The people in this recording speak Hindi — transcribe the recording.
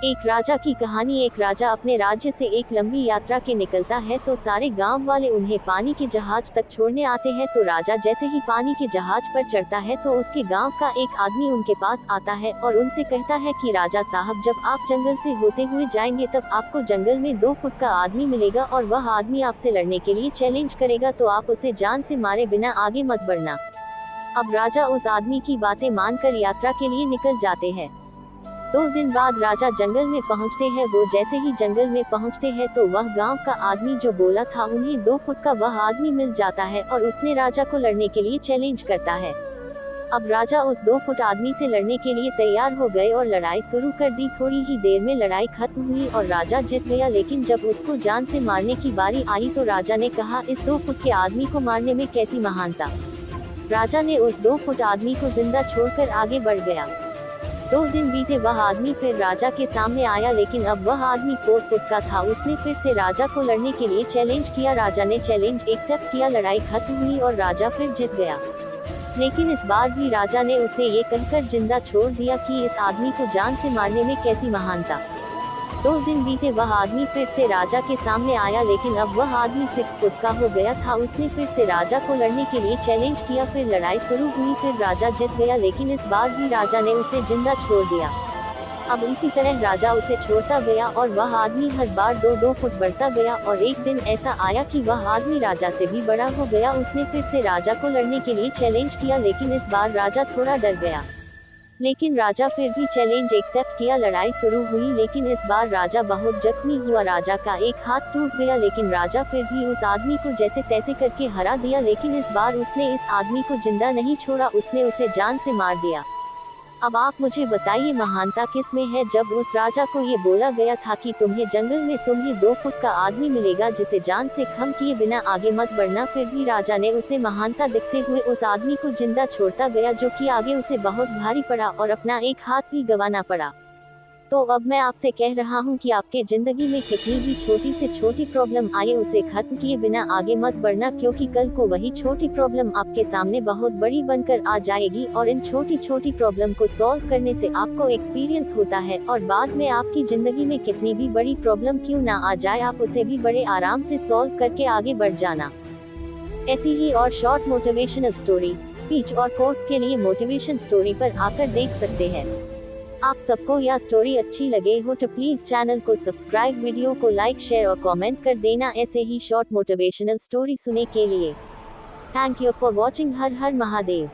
एक राजा की कहानी। एक राजा अपने राज्य से एक लंबी यात्रा के निकलता है तो सारे गांव वाले उन्हें पानी के जहाज तक छोड़ने आते हैं। तो राजा जैसे ही पानी के जहाज पर चढ़ता है तो उसके गांव का एक आदमी उनके पास आता है और उनसे कहता है कि राजा साहब, जब आप जंगल से होते हुए जाएंगे तब आपको जंगल में 2 फुट का आदमी मिलेगा और वह आदमी आपसे लड़ने के लिए चैलेंज करेगा, तो आप उसे जान से मारे बिना आगे मत बढ़ना। अब राजा उस आदमी की बातें मानकर यात्रा के लिए निकल जाते हैं। 2 दिन बाद राजा जंगल में पहुंचते हैं। वो जैसे ही जंगल में पहुंचते हैं तो वह गांव का आदमी जो बोला था उन्हें 2 फुट का वह आदमी मिल जाता है और उसने राजा को लड़ने के लिए चैलेंज करता है। अब राजा उस 2 फुट आदमी से लड़ने के लिए तैयार हो गए और लड़ाई शुरू कर दी। थोड़ी ही देर में लड़ाई खत्म हुई और राजा जीत गया। लेकिन जब उसको जान से मारने की बारी आई तो राजा ने कहा, इस 2 फुट के आदमी को मारने में कैसी महानता। राजा ने उस 2 फुट आदमी को जिंदा छोड़कर आगे बढ़ गया। 2 दिन बीते, वह आदमी फिर राजा के सामने आया, लेकिन अब वह आदमी 4 फुट का था। उसने फिर से राजा को लड़ने के लिए चैलेंज किया। राजा ने चैलेंज एक्सेप्ट किया। लड़ाई खत्म हुई और राजा फिर जीत गया। लेकिन इस बार भी राजा ने उसे ये कहकर जिंदा छोड़ दिया कि इस आदमी को जान से मारने में कैसी महानता। 2 दिन बीते, वह आदमी फिर से राजा के सामने आया, लेकिन अब वह आदमी 6 फुट का हो गया था। उसने फिर से राजा को लड़ने के लिए चैलेंज किया। फिर लड़ाई शुरू हुई। फिर राजा जीत गया, लेकिन इस बार भी राजा ने उसे जिंदा छोड़ दिया। अब इसी तरह राजा उसे छोड़ता गया और वह आदमी हर बार 2-2 फुट बढ़ता गया। और एक दिन ऐसा आया कि वह आदमी राजा से भी बड़ा हो गया। उसने फिर से राजा को लड़ने के लिए चैलेंज किया, लेकिन इस बार राजा थोड़ा डर गया। लेकिन राजा फिर भी चैलेंज एक्सेप्ट किया। लड़ाई शुरू हुई, लेकिन इस बार राजा बहुत जख्मी हुआ। राजा का एक हाथ टूट गया, लेकिन राजा फिर भी उस आदमी को जैसे तैसे करके हरा दिया। लेकिन इस बार उसने इस आदमी को जिंदा नहीं छोड़ा, उसने उसे जान से मार दिया। अब आप मुझे बताइए, महानता किस में है। जब उस राजा को ये बोला गया था कि तुम्हें जंगल में 2 फुट का आदमी मिलेगा जिसे जान से खम किए बिना आगे मत बढ़ना, फिर भी राजा ने उसे महानता दिखते हुए उस आदमी को जिंदा छोड़ता गया, जो कि आगे उसे बहुत भारी पड़ा और अपना एक हाथ भी गंवाना पड़ा। तो अब मैं आपसे कह रहा हूँ कि आपके जिंदगी में कितनी भी छोटी से छोटी प्रॉब्लम आए, उसे खत्म किए बिना आगे मत बढ़ना, क्योंकि कल को वही छोटी प्रॉब्लम आपके सामने बहुत बड़ी बनकर आ जाएगी। और इन छोटी छोटी प्रॉब्लम को सॉल्व करने से आपको एक्सपीरियंस होता है और बाद में आपकी जिंदगी में कितनी भी बड़ी प्रॉब्लम क्यों ना आ जाए, आप उसे भी बड़े आराम से सॉल्व करके आगे बढ़ जाना। ऐसी ही और शॉर्ट मोटिवेशनल स्टोरी, स्पीच और कोट्स के लिए मोटिवेशन स्टोरी पर आकर देख सकते हैं। आप सबको यह स्टोरी अच्छी लगे हो तो प्लीज चैनल को सब्सक्राइब, वीडियो को लाइक, शेयर और कमेंट कर देना ऐसे ही शॉर्ट मोटिवेशनल स्टोरी सुनने के लिए। Thank you for watching. Her her Mahadev.